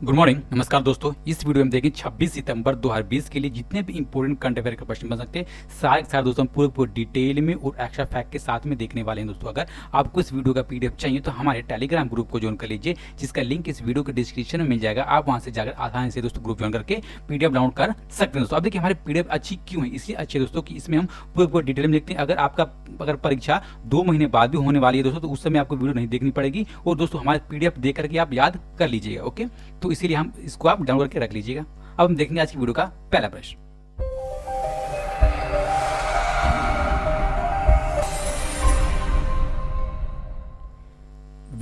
Good morning, नमस्कार दोस्तों। इस वीडियो में देखें 26 सितंबर 2020 के लिए जितने भी इंपॉर्टेंट करंट अफेयर के प्रश्न बन सकते हैं सारे के सारे दोस्तों हम पूरे डिटेल में और एक्स्ट्रा फैक्ट के साथ में देखने वाले हैं। दोस्तों अगर आपको इस वीडियो का पीडीएफ चाहिए तो हमारे टेलीग्राम ग्रुप को ज्वाइन कर लीजिए, जिसका लिंक इस वीडियो के डिस्क्रिप्शन में मिल जाएगा। आप वहां से जाकर आसानी से दोस्तों ग्रुप ज्वाइन करके पीडीएफ डाउनलोड कर सकते हैं। दोस्तों अब देखिए हमारे पीडीएफ अच्छी क्यों है, इसलिए अच्छी है दोस्तों कि इसमें हम पूरे डिटेल में लिखते हैं। अगर परीक्षा 2 महीने बाद भी होने वाली है दोस्तों, तो उस समय आपको वीडियो नहीं देखनी पड़ेगी और दोस्तों हमारे पीडीएफ देख करके आप याद कर लीजिएगा। ओके, तो इसीलिए हम इसको आप डाउनलोड करके रख लीजिएगा। अब हम देखेंगे आज की वीडियो का पहला प्रश्न।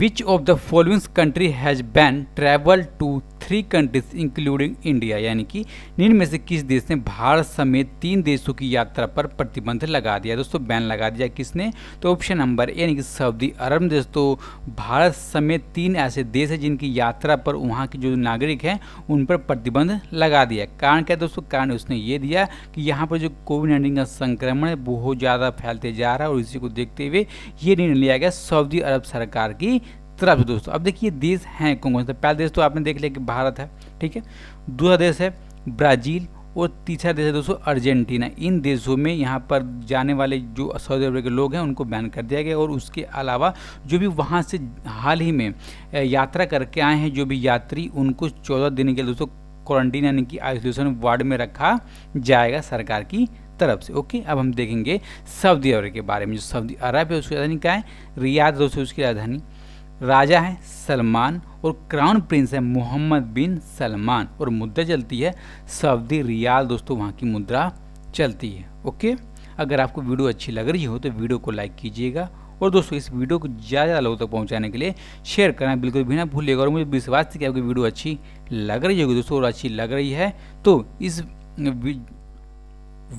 Which of the following country has banned travel to 3 countries including India? यानी कि निम्न में से किस देश ने भारत समेत 3 देशों की यात्रा पर प्रतिबंध लगा दिया? दोस्तों बैन लगा दिया किसने? तो ऑप्शन नंबर ए यानी कि सऊदी अरब। दोस्तों भारत समेत 3 ऐसे देश हैं जिनकी यात्रा पर वहाँ के जो नागरिक हैं उन पर प्रतिबंध लगा दिया। कारण क्या दोस्तों? कारण उसने ये दिया कि यहाँ पर जो कोविड-19 का संक्रमण है बहुत ज़्यादा फैलते जा रहा है और इसी को देखते हुए ये निर्णय लिया गया सऊदी अरब सरकार की तरफ से। दोस्तों अब देखिए देश हैं कौन कौन से। पहला देश तो आपने देख लिया कि भारत है, ठीक है। दूसरा देश है ब्राज़ील और तीसरा देश है दोस्तों अर्जेंटीना। इन देशों में यहाँ पर जाने वाले जो सऊदी अरब के लोग हैं उनको बैन कर दिया गया और उसके अलावा जो भी वहाँ से हाल ही में यात्रा करके आए हैं जो भी यात्री, उनको 14 दिन के लिए दोस्तों क्वारंटीन यानी कि आइसोलेशन वार्ड में रखा जाएगा सरकार की तरफ से। ओके, अब हम देखेंगे सऊदी अरब के बारे में। जो सऊदी अरब है उसकी राजधानी क्या है? रियाद दोस्तों उसकी राजधानी। राजा है सलमान और क्राउन प्रिंस है मोहम्मद बिन सलमान और मुद्रा चलती है सऊदी रियाल। दोस्तों वहाँ की मुद्रा चलती है। ओके, अगर आपको वीडियो अच्छी लग रही हो तो वीडियो को लाइक कीजिएगा और दोस्तों इस वीडियो को ज़्यादा लोगों तक पहुँचाने के लिए शेयर करना बिल्कुल भी ना भूलिएगा। और मुझे विश्वास है कि आपकी वीडियो अच्छी लग रही होगी दोस्तों, और अच्छी लग रही है तो इस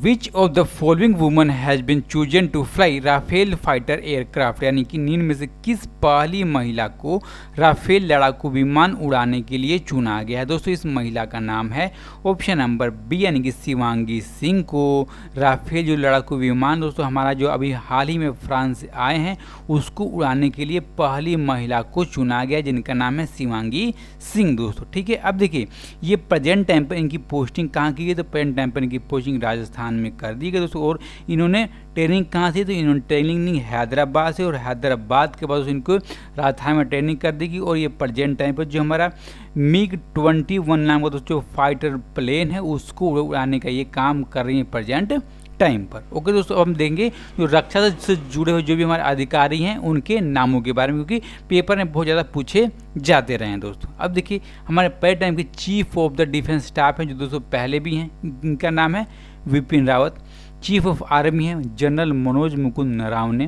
Which of the following women has been chosen to fly Rafale fighter aircraft? यानी कि निम्न में से किस पहली महिला को राफेल लड़ाकू विमान उड़ाने के लिए चुना गया है? दोस्तों इस महिला का नाम है ऑप्शन नंबर बी यानी कि शिवांगी सिंह को राफेल जो लड़ाकू विमान दोस्तों हमारा जो अभी हाल ही में फ्रांस से आए हैं उसको उड़ाने के लिए पहली महिला को चुना गया जिनका नाम है शिवांगी सिंह दोस्तों, ठीक है। अब देखिए ये प्रेजेंट टाइम पर इनकी पोस्टिंग कहाँ की गई? तो प्रेजेंट टाइम पर इनकी पोस्टिंग राजस्थान में कर दी गई दोस्तों। और इन्होंने ट्रेनिंग कहाँ से? तो इन्होंने ट्रेनिंग नहीं हैदराबाद से, और हैदराबाद के बाद इनको राजस्थान में ट्रेनिंग कर देगी। और ये प्रेजेंट टाइम पर जो हमारा MiG-21 नाम का दोस्तों फाइटर प्लेन है उसको उड़ाने का ये काम कर रही है प्रेजेंट टाइम पर। ओके दोस्तों, अब हम देंगे जो रक्षा से जुड़े हुए जो भी हमारे अधिकारी हैं उनके नामों के बारे में, क्योंकि पेपर में बहुत ज़्यादा पूछे जाते रहे हैं दोस्तों। अब देखिए हमारे पहले टाइम के chief of the defence staff हैं जो दोस्तों पहले भी हैं, इनका नाम है Vipin Rawat. Chief of army है general Manoj Mukund Naravane.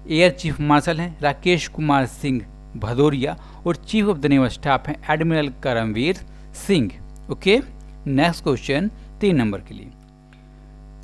Air chief marshal हैं राकेश कुमार सिंह भदौरिया। और chief of the naval staff हैं admiral Karambir Singh. Okay, next question 3 number के लिए।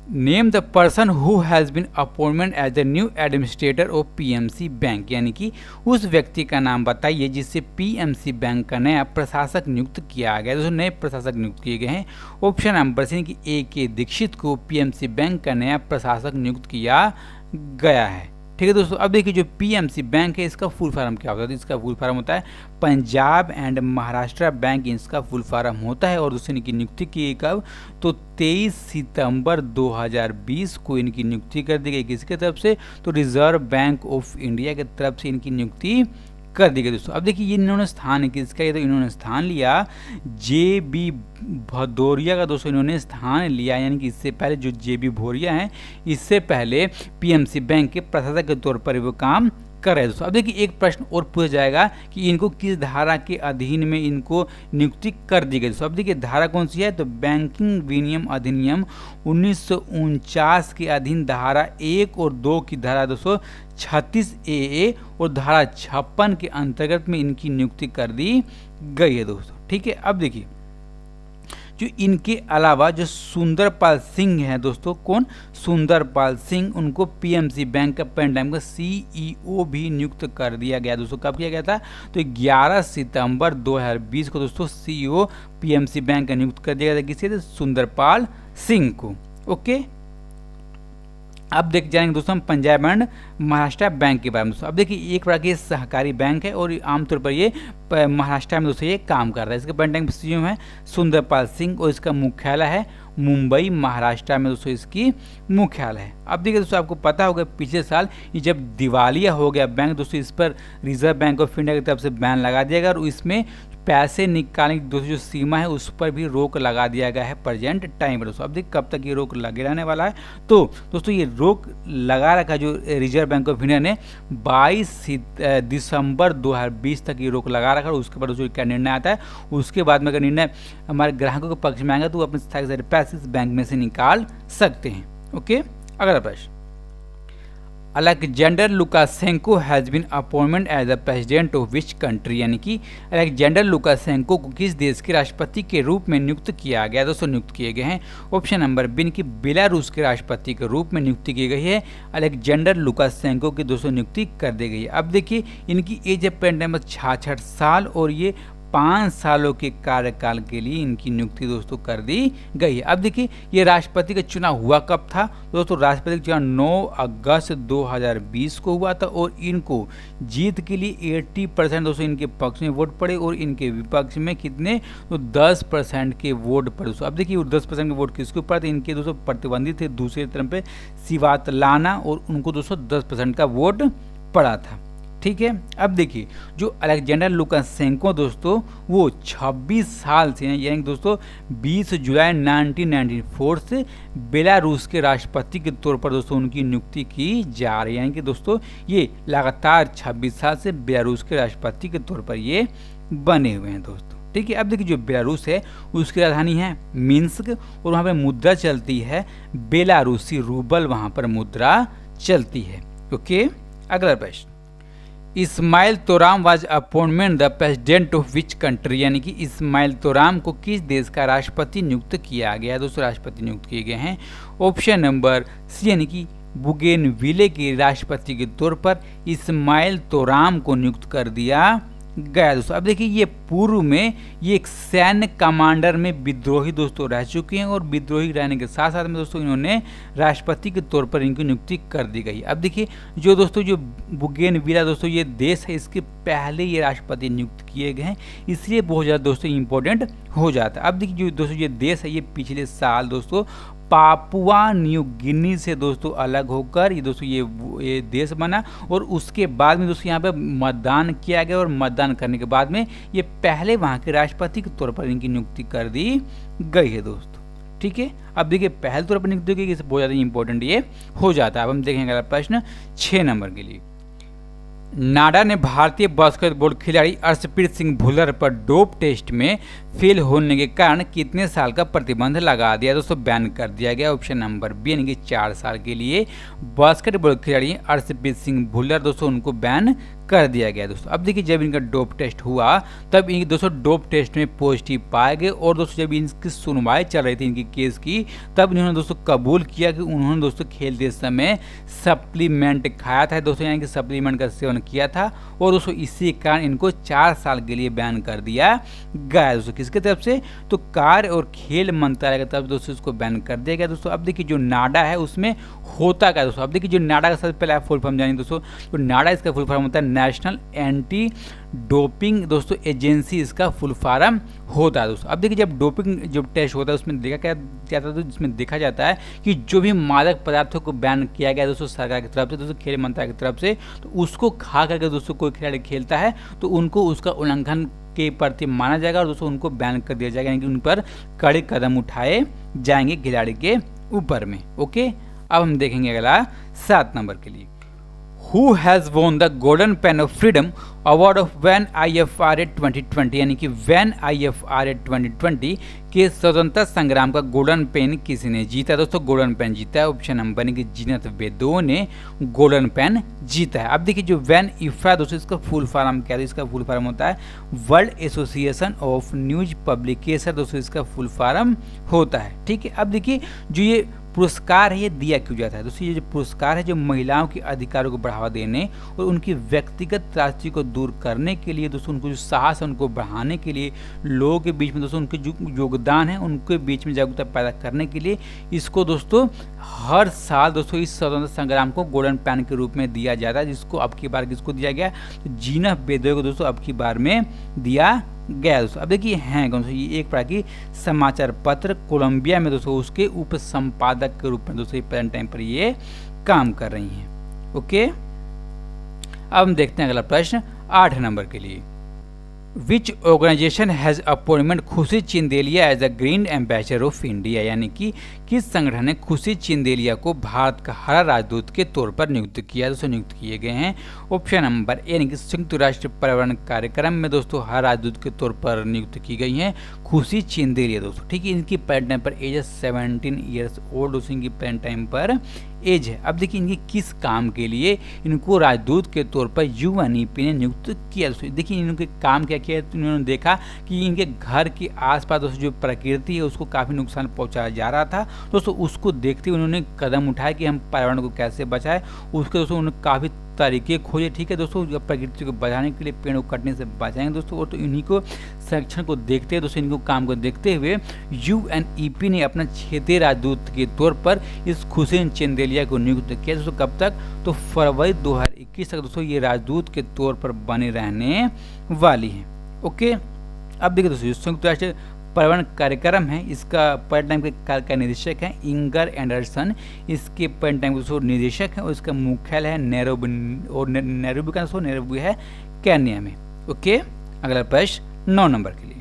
Name the person who has been appointment as the new administrator of PMC bank. यानी कि उस व्यक्ति का नाम बताइए जिससे पीएमसी बैंक का नया प्रशासक नियुक्त किया गया। दोस्तों नए प्रशासक नियुक्त किए गए हैं। ऑप्शन नंबर सी कि A.K. दीक्षित को पीएमसी बैंक का नया प्रशासक नियुक्त किया गया है, ठीक है दोस्तों। अब देखिए जो पीएमसी बैंक है इसका फुल फॉर्म क्या होता है? तो इसका फुल फॉर्म होता है पंजाब एंड महाराष्ट्र बैंक, इसका फुल फॉर्म होता है। और दूसरी इनकी नियुक्ति की कब? तो 23 सितंबर 2020 को इनकी नियुक्ति कर दी गई। किसकी तरफ से? तो रिजर्व बैंक ऑफ इंडिया की तरफ से इनकी नियुक्ति कर दी गई दोस्तों। अब देखिए ये इन्होंने स्थान किसका? ये तो इन्होंने स्थान लिया JB भदौरिया का दोस्तों इन्होंने स्थान लिया। यानी कि इससे पहले जो JB भदौरिया हैं इससे पहले पीएमसी बैंक के प्रशासक के तौर पर वो काम कर रहे हैं दोस्तों। अब देखिए एक प्रश्न और पूछा जाएगा कि इनको किस धारा के अधीन में इनको नियुक्ति कर दी गई दोस्तों। अब देखिए धारा कौन सी है? तो बैंकिंग विनियम अधिनियम 1949 के अधीन धारा 1 और 2 की धारा 236 AA और धारा 56 के अंतर्गत में इनकी नियुक्ति कर दी गई है दोस्तों, ठीक है। अब देखिए जो इनके अलावा जो सुंदरपाल सिंह हैं दोस्तों, कौन? सुंदरपाल सिंह, उनको पीएमसी बैंक का पेन टाइम का CEO भी नियुक्त कर दिया गया दोस्तों। कब किया गया था? तो 11 सितंबर 2020 को दोस्तों CEO पीएमसी बैंक का नियुक्त कर दिया गया था। किसी? सुंदरपाल सिंह को। ओके, अब देख जाएंगे दोस्तों हम पंजाब एंड महाराष्ट्र बैंक के बारे में दोस्तों। अब देखिए एक प्रकार की सहकारी बैंक है और आमतौर पर ये महाराष्ट्र में दोस्तों ये काम कर रहा है। इसके पंजाब बैंक सीएम है सुंदरपाल सिंह और इसका मुख्यालय है मुंबई महाराष्ट्र में दोस्तों इसकी मुख्यालय है। अब देखिए दोस्तों आपको पता होगा पिछले साल ये जब दिवालिया हो गया बैंक दोस्तों, इस पर रिजर्व बैंक ऑफ इंडिया की तरफ से बैन लगा दिया गया और इसमें पैसे निकालने की दोस्तों जो सीमा है उस पर भी रोक लगा दिया गया है प्रेजेंट टाइम पर दोस्तों। अब देखिए कब तक ये रोक लगे रहने वाला है। तो दोस्तों ये रोक लगा रखा जो रिजर्व बैंक ऑफ इंडिया ने 22 दिसंबर 2020 तक ये रोक लगा रखा और उसके बाद जो क्या निर्णय आता है उसके बाद में अगर निर्णय हमारे ग्राहकों के पक्ष में आएगा तो वो अपने सारे पैसे इस बैंक में से निकाल सकते हैं। ओके, अगला प्रश्न, Alexander Lukashenko has been appointment as the president of which country, यानी कि अलेक्जेंडर लुकाशेंको को किस देश के राष्ट्रपति के रूप में नियुक्त किया गया दोस्तों। नियुक्त किए गए हैं ऑप्शन नंबर बी कि बेलारूस के राष्ट्रपति के रूप में नियुक्ति की गई है। अलेक्जेंडर लुकाशेंको की दोस्तों नियुक्ति कर दी गई है। अब देखिए इनकी एज है पेंडेम 66 साल और ये 5 सालों के कार्यकाल के लिए इनकी नियुक्ति दोस्तों कर दी गई है। अब देखिए ये राष्ट्रपति का चुनाव हुआ कब था दोस्तों। राष्ट्रपति का चुनाव 9 अगस्त 2020 को हुआ था और इनको जीत के लिए 80% दोस्तों इनके पक्ष में वोट पड़े और इनके विपक्ष में कितने तो 10% के वोट पड़े दोस्तों। अब देखिए 10% के वोट किसके ऊपर थे, इनके दोस्तों प्रतिद्वंदी थे दूसरे तरफ पे सिवातलाना और उनको दोस्तों 10% का वोट पड़ा था। ठीक है, अब देखिए जो अलेक्जेंडर लुकाशेंको दोस्तों वो 26 साल से हैं, यानी दोस्तों 20 जुलाई 1994 से बेलारूस के राष्ट्रपति के तौर पर दोस्तों उनकी नियुक्ति की जा रही है। यानी कि दोस्तों ये लगातार 26 साल से बेलारूस के राष्ट्रपति के तौर पर ये बने हुए हैं दोस्तों। ठीक है, अब देखिए जो बेलारूस है उसकी राजधानी है मिन्स्क और वहाँ पर मुद्रा चलती है बेलारूसी रूबल, वहाँ पर मुद्रा चलती है। ओके, अगला प्रश्न, इस्माइल तोराम was appointment the president of which country, यानी कि इस्माइल तोराम को किस देश का राष्ट्रपति नियुक्त किया गया है दोस्तों। राष्ट्रपति नियुक्त किए गए हैं ऑप्शन नंबर सी, यानी कि बुगेनविले के राष्ट्रपति के तौर पर इस्माइल तोराम को नियुक्त कर दिया गया दोस्तों। अब देखिए ये पूर्व में ये एक सैन्य कमांडर में विद्रोही दोस्तों रह चुके हैं और विद्रोही रहने के साथ साथ में दोस्तों इन्होंने राष्ट्रपति के तौर पर इनकी नियुक्ति कर दी गई। अब देखिए जो दोस्तों जो बुगेनविला दोस्तों ये देश है इसके पहले ये राष्ट्रपति नियुक्त किए गए हैं, इसलिए बहुत ज़्यादा दोस्तों इंपॉर्टेंट हो जाता है। अब देखिए जो दोस्तों ये देश है ये पिछले साल दोस्तों पापुआ न्यू गिनी से दोस्तों अलग होकर ये दोस्तों ये देश बना और उसके बाद में दोस्तों यहाँ पे मतदान किया गया और मतदान करने के बाद में ये पहले वहाँ के राष्ट्रपति के तौर पर इनकी नियुक्ति कर दी गई है दोस्तों। ठीक है, अब देखिए पहले तौर पर नियुक्ति की बहुत ज़्यादा इंपॉर्टेंट ये हो जाता है। अब हम देखेंगे अगला प्रश्न 6 नंबर के लिए, नाडा ने भारतीय बास्केटबॉल खिलाड़ी अर्शप्रीत सिंह भुल्लर पर डोप टेस्ट में फेल होने के कारण कितने साल का प्रतिबंध लगा दिया दोस्तों, बैन कर दिया गया। ऑप्शन नंबर बी, यानी कि 4 साल के लिए बास्केटबॉल खिलाड़ी अर्शप्रीत सिंह भुल्लर दोस्तों उनको बैन कर दिया गया दोस्तों। अब देखिए जब इनका डोप टेस्ट हुआ तब इन दोस्तों डोप टेस्ट में पॉजिटिव पाए गए और दोस्तों जब इनकी सुनवाई चल रही थी इनकी केस की तब इन्होंने दोस्तों कबूल किया कि उन्होंने दोस्तों खेलते समय सप्लीमेंट खाया था दोस्तों, यानी कि सप्लीमेंट का सेवन किया था और दोस्तों इसी कारण इनको 4 साल के लिए बैन कर दिया गया दोस्तों। किसके तरफ से, तो कार्य और खेल मंत्रालय की तरफ दोस्तों इसको बैन कर दिया गया दोस्तों। अब देखिए जो नाडा है उसमें होता क्या दोस्तों। अब देखिए जो नाडा का सबसे पहले फुल फॉर्म जानिए दोस्तों, तो नाडा इसका फुल फॉर्म होता है नेशनल एंटी डोपिंग दोस्तों एजेंसी, इसका फुल फॉर्म होता है दोस्तों। अब देखिए जब डोपिंग जब टेस्ट होता है उसमें देखा क्या जाता है, तो जिसमें देखा जाता है कि जो भी मादक पदार्थों को बैन किया गया दोस्तों सरकार की तरफ से दोस्तों खेल मंत्रालय की तरफ से, तो उसको खा करके दोस्तों कोई खिलाड़ी खेलता है तो उनको उसका उल्लंघन के प्रति माना जाएगा और दोस्तों उनको बैन कर दिया जाएगा, यानी कि उन पर कड़े कदम उठाए जाएंगे खिलाड़ी के ऊपर में। ओके, अब हम देखेंगे अगला 7 नंबर के लिए, Who has won the Golden Pen of Freedom Award of WEN IFRA 2020, यानी कि WEN IFRA 2020 के स्वतंत्रता संग्राम का गोल्डन पेन किसने जीता दोस्तों। गोल्डन पेन जीता है ऑप्शन नंबर यानी कि जीनत बेदो ने गोल्डन पेन जीता है। अब देखिए जो WEN IFRA दोस्तों इसका फुल फॉर्म क्या है, इसका फुल फॉर्म होता है world association of news publication दोस्तों, इसका फुल फॉर्म होता है। ठीक है, अब देखिए जो ये पुरस्कार है ये दिया क्यों जाता है? दोस्तों ये जो पुरस्कार है जो महिलाओं के अधिकारों को बढ़ावा देने और उनकी व्यक्तिगत त्रासदी को दूर करने के लिए, दोस्तों उनको जो साहस है उनको बढ़ाने के लिए, लोगों के बीच में दोस्तों उनके जो योगदान है उनके बीच में जागरूकता पैदा करने के लिए इसको दोस्तों हर साल दोस्तों इस स्वतंत्रता संग्राम को गोल्डन पैन के रूप में दिया जाता है, जिसको अब की बार किसको दिया गया? तो जीना बेदवे को दोस्तों अब की बार में दिया गया दोस्तों। अब देखिए हैं कौन सा, ये एक प्रकार की समाचार पत्र कोलंबिया में दोस्तों उसके उप संपादक के रूप में दोस्तों ये प्रेजेंट टाइम पर ये काम कर रही हैं। ओके, अब हम देखते हैं अगला प्रश्न 8 नंबर के लिए। विच organisation has appointment Khushi Chindalia as a green ambassador of India, यानी कि किस संगठन ने खुशी चिंदेलिया को भारत का हरा राजदूत के तौर पर नियुक्त किया? दोस्तों नियुक्त किए गए हैं ऑप्शन नंबर ए, यानी कि संयुक्त राष्ट्र पर्यावरण कार्यक्रम में दोस्तों हरा राजदूत के तौर पर नियुक्त की गई हैं खुशी चिंदेलिया दोस्तों। ठीक है, इनकी पेरेंट टाइम पर एज है 17 ईयर्स ओल्ड दोस्तों, इनकी पेरेंट टाइम पर एज है। अब देखिए इनके किस काम के लिए इनको राजदूत के तौर पर यूएनईपी ने नियुक्त किया दोस्तों। देखिए इनके काम क्या किया, तो इन्होंने देखा कि इनके घर के आसपास दोस्तों जो प्रकृति है उसको काफ़ी नुकसान पहुंचाया जा रहा था दोस्तों, उसको देखते हुए उन्होंने कदम उठाया कि हम पर्यावरण को कैसे बचाएं। उसके दोस्तों उन्होंने काफ़ी तरीके खोजे। ठीक है दोस्तों, प्रकृति को बचाने के लिए पेड़ को कटने से बचाएंगे दोस्तों, और तो इन्हीं को संरक्षण को देखते हुए दोस्तों इनको काम को देखते हुए यूएनईपी ने अपना क्षेत्रीय राजदूत के तौर पर इस खुशी चिंदेलिया को नियुक्त किया दोस्तों। कब तक? तो फरवरी 2021 तक दोस्तों ये राजदूत के तौर पर बने रहने वाली हैं। ओके, अब देखिए दोस्तों संयुक्त राष्ट्र पर्यावरण कार्यक्रम है, इसका पर्यटन टाइम के कार्य का निदेशक है इंगर एंडरसन, इसके पर्यटन टाइम के निदेशक है और इसका मुख्यालय है नैरोबी, और नैरोबी का नैरोबी है केन्या में। ओके, अगला प्रश्न 9 नंबर के लिए।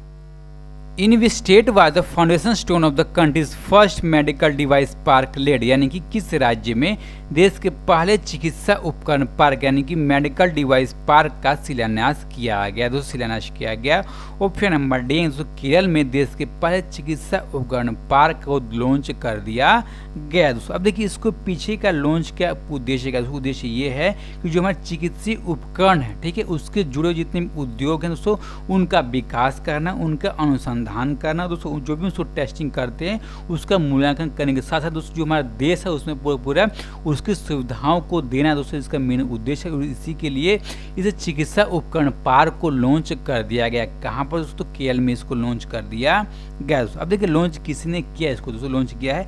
In which state was the foundation stone of the country's first medical device park laid, यानी कि किस राज्य में देश के पहले चिकित्सा उपकरण पार्क यानी कि मेडिकल डिवाइस पार्क का शिलान्यास किया गया? दोस्तों शिलान्यास किया गया ऑप्शन नंबर डी, केरल में देश के पहले चिकित्सा उपकरण पार्क को लॉन्च कर दिया गया दोस्तों। अब देखिए इसको पीछे का लॉन्च क्या उद्देश्य का? उद्देश्य ये है कि जो हमारे चिकित्सीय उपकरण है, ठीक है, उसके जुड़े जितने उद्योग हैं दोस्तों उनका विकास करना, उनका अनुसंधान करना दोस्तों, जो भी उसको टेस्टिंग करते हैं उसका मूल्यांकन करने के साथ साथ दोस्तों जो हमारा देश है उसमें पूरा उसकी सुविधाओं को देना दोस्तों इसका मेन उद्देश्य है। और इसी के लिए इसे चिकित्सा उपकरण पार्क को लॉन्च कर दिया गया। कहाँ पर दोस्तों? केरल में इसको लॉन्च कर दिया गया दोस्तों। अब देखिए लॉन्च किसने किया इसको? दोस्तों लॉन्च किया है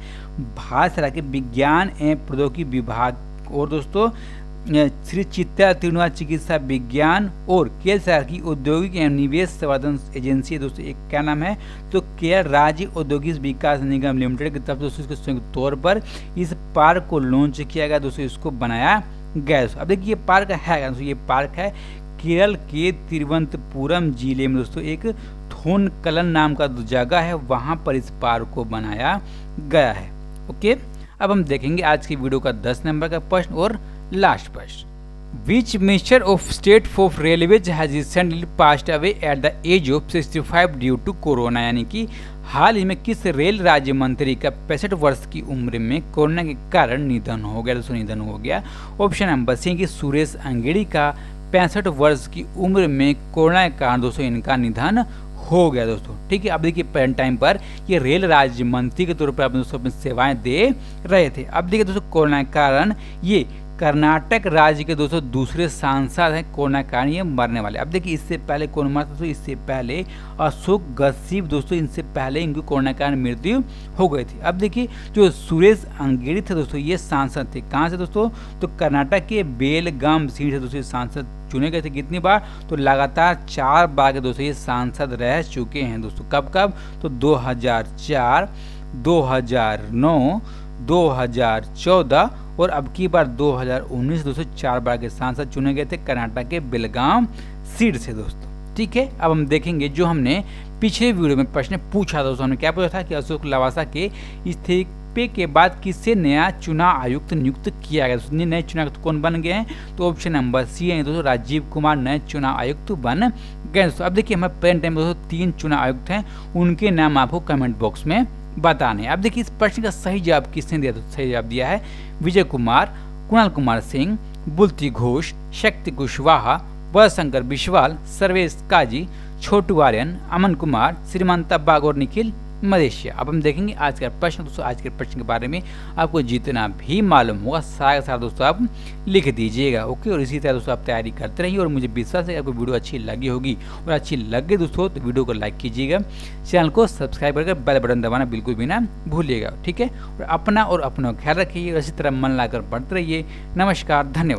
भारत सरकार के विज्ञान एवं प्रौद्योगिकी विभाग और दोस्तों श्री चित्रा तिरुनाथ चिकित्सा विज्ञान और केरल सरकार की औद्योगिक एवं निवेश संवर्धन एजेंसी दोस्तों, एक क्या नाम है? तो केरल राज्य औद्योगिक विकास निगम लिमिटेड की तरफ दोस्तों इसके संयुक्त तौर पर इस पार्क को लॉन्च किया गया दोस्तों, इसको बनाया गया दोस्तों। अब देखिए ये पार्क है दोस्तों, ये पार्क है केरल के तिरुवनंतपुरम जिले में दोस्तों, एक थोनकलन नाम का जगह है, वहां पर इस पार्क को बनाया गया है। ओके, अब हम देखेंगे आज की वीडियो का 10 नंबर का प्रश्न और लास्ट प्रश्न। Which minister of state for railways has recently passed away at the age of 65 due to corona, यानी कि हाल ही में किस रेल राज्य मंत्री का 65 वर्ष की उम्र में कोरोना के कारण निधन हो गया? दोस्तों निधन हो गया ऑप्शन नंबर सी कि सुरेश अंगेड़ी का 65 वर्ष की उम्र में कोरोना के कारण दोस्तों इनका निधन हो गया दोस्तों। ठीक है, अब देखिए पेरेंट टाइम पर ये रेल राज्य मंत्री के तौर पर अपने दोस्तों अपनी सेवाएं दे रहे थे। अब देखिए दोस्तों कोरोना के कारण ये कर्नाटक राज्य के दोस्तों दूसरे सांसद हैं कोरोना के कारण ये मरने वाले। अब देखिए इससे पहले कौन मरा था दोस्तों? इससे पहले अशोक गसीब दोस्तों, इनसे पहले इनकी कोरोना के कारण मृत्यु हो गई थी। अब देखिए जो सुरेश अंगेड़ी थे दोस्तों ये सांसद थे, कहाँ से दोस्तों? तो कर्नाटक के बेलगाम सीट से दोस्तों सांसद चुने गए थे। कितनी बार? तो लगातार 4 बार के दोस्तों ये सांसद रह चुके हैं दोस्तों। कब कब? तो 2004, 2009, 2014 और अब की बार 2019 दोस्तों 4 बार के सांसद चुने गए थे कर्नाटक के बेलगाम सीट से दोस्तों। ठीक है, अब हम देखेंगे जो हमने पिछले वीडियो में प्रश्न पूछा दोस्तों, हमने क्या पूछा था कि अशोक लवासा के इस्तीफे के बाद किसे नया चुनाव आयुक्त नियुक्त किया गया? दोस्तों नए चुनाव आयुक्त कौन बन गए हैं? तो ऑप्शन नंबर सी है दोस्तों राजीव कुमार नए चुनाव आयुक्त बन गए दोस्तों। अब देखिए हमारे प्रेजेंट टाइम दोस्तों 3 चुनाव आयुक्त हैं, उनके नाम आपको कमेंट बॉक्स में बताने। अब देखिए इस प्रश्न का सही जवाब किसने दिया? तो सही जवाब दिया है विजय कुमार, कुणाल कुमार सिंह, बुल्ती घोष, शक्ति कुशवाहा, बड़शंकर बिस्वाल, सर्वेश काजी, छोटू आर्यन, अमन कुमार, श्रीमंता बाग और निखिल मलेशिया। अब हम देखेंगे आज का प्रश्न। दोस्तों आज के प्रश्न के बारे में आपको जितना भी मालूम होगा सारा का सारा दोस्तों आप लिख दीजिएगा। ओके, और इसी तरह दोस्तों आप तैयारी करते रहिए और मुझे विश्वास है कि आपको वीडियो अच्छी लगी होगी, और अच्छी लगे दोस्तों तो वीडियो को लाइक कीजिएगा, चैनल को सब्सक्राइब करके बेल बटन दबाना बिल्कुल भी ना भूलिएगा। ठीक है, और अपना और अपना ख्याल रखिए और इसी तरह मन लाकर पढ़ते रहिए। नमस्कार, धन्यवाद।